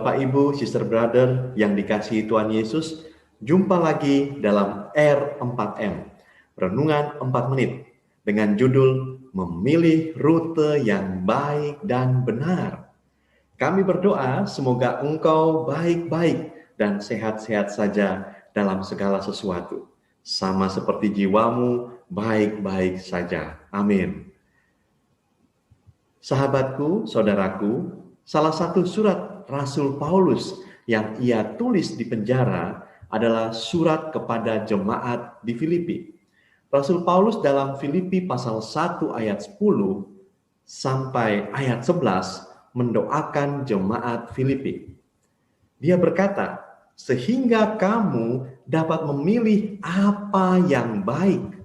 Bapak, Ibu, Sister, Brother yang dikasihi Tuhan Yesus, jumpa lagi dalam R4M, Renungan 4 Menit, dengan judul Memilih Rute yang Baik dan Benar. Kami berdoa semoga engkau baik-baik dan sehat-sehat saja dalam segala sesuatu. Sama seperti jiwamu, baik-baik saja. Amin. Sahabatku, saudaraku, salah satu surat Rasul Paulus yang ia tulis di penjara adalah surat kepada jemaat di Filipi. Rasul Paulus dalam Filipi pasal 1 ayat 10 sampai ayat 11 mendoakan jemaat Filipi. Dia berkata, sehingga kamu dapat memilih apa yang baik,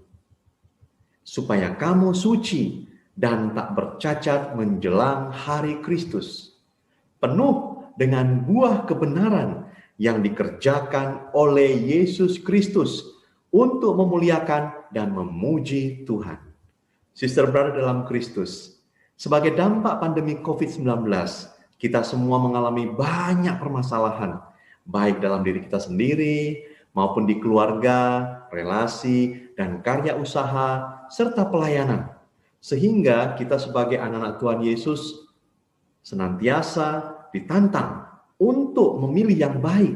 supaya kamu suci dan tak bercacat menjelang hari Kristus, penuh dengan buah kebenaran yang dikerjakan oleh Yesus Kristus untuk memuliakan dan memuji Tuhan. Sister, brother dalam Kristus, sebagai dampak pandemi COVID-19, kita semua mengalami banyak permasalahan, baik dalam diri kita sendiri, maupun di keluarga, relasi, dan karya usaha, serta pelayanan. Sehingga kita sebagai anak-anak Tuhan Yesus senantiasa ditantang untuk memilih yang baik,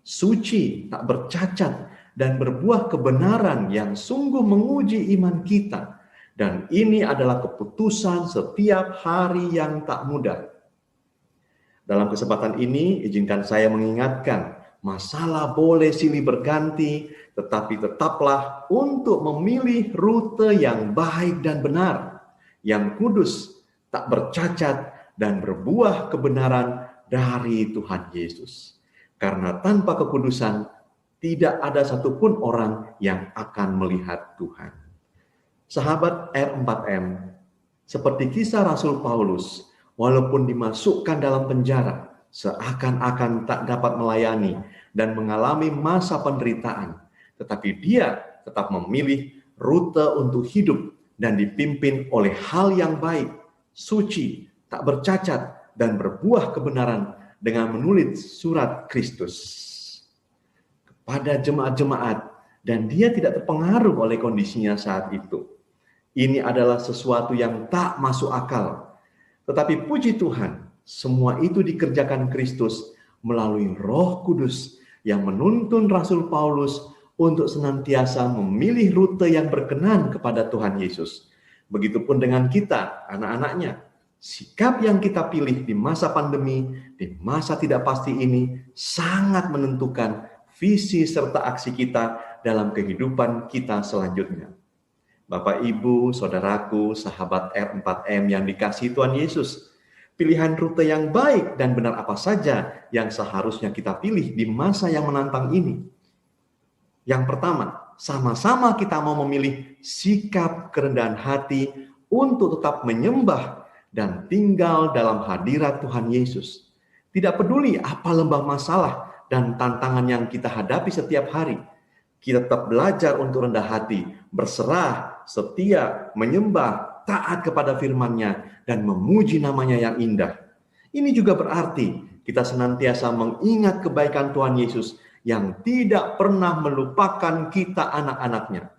suci, tak bercacat, dan berbuah kebenaran yang sungguh menguji iman kita. Dan ini adalah keputusan setiap hari yang tak mudah. Dalam kesempatan ini, izinkan saya mengingatkan, masalah boleh silih berganti, tetapi tetaplah untuk memilih rute yang baik dan benar, yang kudus, tak bercacat, dan berbuah kebenaran dari Tuhan Yesus. Karena tanpa kekudusan, tidak ada satupun orang yang akan melihat Tuhan. Sahabat R4M, seperti kisah Rasul Paulus, walaupun dimasukkan dalam penjara, seakan-akan tak dapat melayani dan mengalami masa penderitaan, tetapi dia tetap memilih rute untuk hidup dan dipimpin oleh hal yang baik, suci, tak bercacat, dan berbuah kebenaran dengan menulis surat Kristus kepada jemaat-jemaat, dan dia tidak terpengaruh oleh kondisinya saat itu. Ini adalah sesuatu yang tak masuk akal. Tetapi puji Tuhan, semua itu dikerjakan Kristus melalui Roh Kudus yang menuntun Rasul Paulus untuk senantiasa memilih rute yang berkenan kepada Tuhan Yesus. Begitupun dengan kita, anak-anaknya. Sikap yang kita pilih di masa pandemi, di masa tidak pasti ini sangat menentukan visi serta aksi kita dalam kehidupan kita selanjutnya. Bapak, Ibu, saudaraku, sahabat R4M yang dikasihi Tuhan Yesus, pilihan rute yang baik dan benar apa saja yang seharusnya kita pilih di masa yang menantang ini? Yang pertama, sama-sama kita mau memilih sikap kerendahan hati untuk tetap menyembah dan tinggal dalam hadirat Tuhan Yesus. Tidak peduli apa lembah masalah dan tantangan yang kita hadapi setiap hari, kita tetap belajar untuk rendah hati, berserah, setia, menyembah, taat kepada firman-Nya, dan memuji nama-Nya yang indah. Ini juga berarti kita senantiasa mengingat kebaikan Tuhan Yesus yang tidak pernah melupakan kita anak-anak-Nya.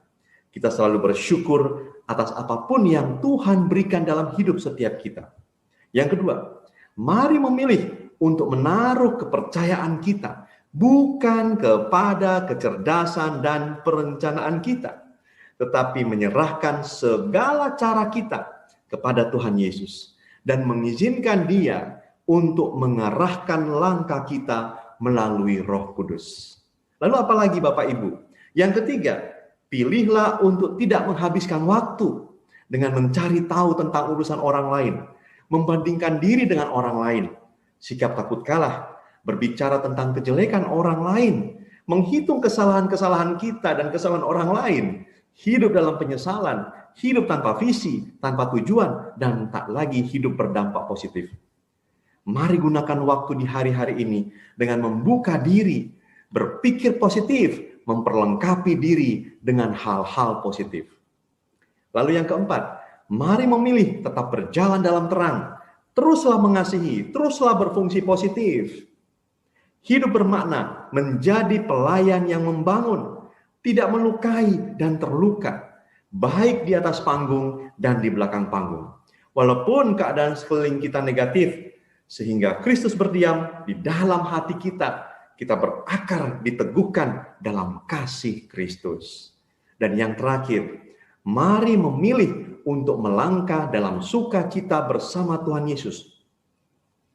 Kita selalu bersyukur atas apapun yang Tuhan berikan dalam hidup setiap kita. Yang kedua, mari memilih untuk menaruh kepercayaan kita bukan kepada kecerdasan dan perencanaan kita, tetapi menyerahkan segala cara kita kepada Tuhan Yesus dan mengizinkan Dia untuk mengarahkan langkah kita melalui Roh Kudus. Lalu apalagi Bapak Ibu? Yang ketiga, pilihlah untuk tidak menghabiskan waktu dengan mencari tahu tentang urusan orang lain, membandingkan diri dengan orang lain, sikap takut kalah, berbicara tentang kejelekan orang lain, menghitung kesalahan-kesalahan kita dan kesalahan orang lain, hidup dalam penyesalan, hidup tanpa visi, tanpa tujuan, dan tak lagi hidup berdampak positif. Mari gunakan waktu di hari-hari ini dengan membuka diri, berpikir positif, memperlengkapi diri dengan hal-hal positif. Lalu yang keempat, mari memilih tetap berjalan dalam terang, teruslah mengasihi, teruslah berfungsi positif. Hidup bermakna menjadi pelayan yang membangun, tidak melukai dan terluka, baik di atas panggung dan di belakang panggung. Walaupun keadaan sekeliling kita negatif, sehingga Kristus berdiam di dalam hati kita, kita berakar, diteguhkan dalam kasih Kristus. Dan yang terakhir, mari memilih untuk melangkah dalam sukacita bersama Tuhan Yesus,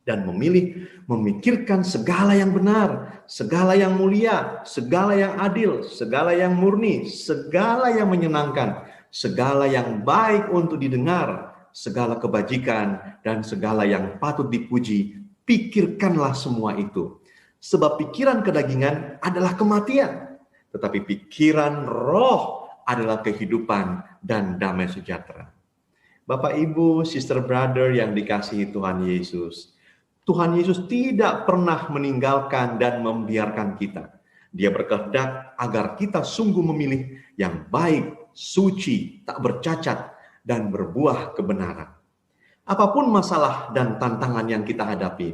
dan memilih memikirkan segala yang benar, segala yang mulia, segala yang adil, segala yang murni, segala yang menyenangkan, segala yang baik untuk didengar, segala kebajikan, dan segala yang patut dipuji. Pikirkanlah semua itu. Sebab pikiran kedagingan adalah kematian, tetapi pikiran roh adalah kehidupan dan damai sejahtera. Bapak, Ibu, sister, brother yang dikasihi Tuhan Yesus, Tuhan Yesus tidak pernah meninggalkan dan membiarkan kita. Dia berkehendak agar kita sungguh memilih yang baik, suci, tak bercacat, dan berbuah kebenaran. Apapun masalah dan tantangan yang kita hadapi,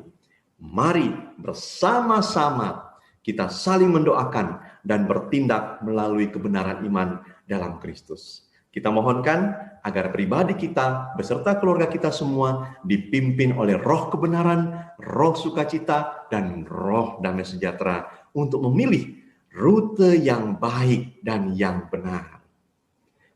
mari bersama-sama kita saling mendoakan dan bertindak melalui kebenaran iman dalam Kristus. Kita mohonkan agar pribadi kita beserta keluarga kita semua dipimpin oleh roh kebenaran, roh sukacita, dan roh damai sejahtera untuk memilih rute yang baik dan yang benar.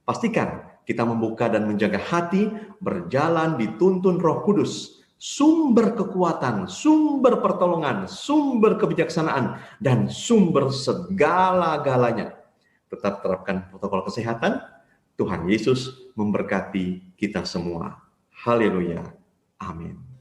Pastikan kita membuka dan menjaga hati, berjalan dituntun Roh Kudus, sumber kekuatan, sumber pertolongan, sumber kebijaksanaan, dan sumber segala-galanya. Tetap terapkan protokol kesehatan. Tuhan Yesus memberkati kita semua. Haleluya. Amin.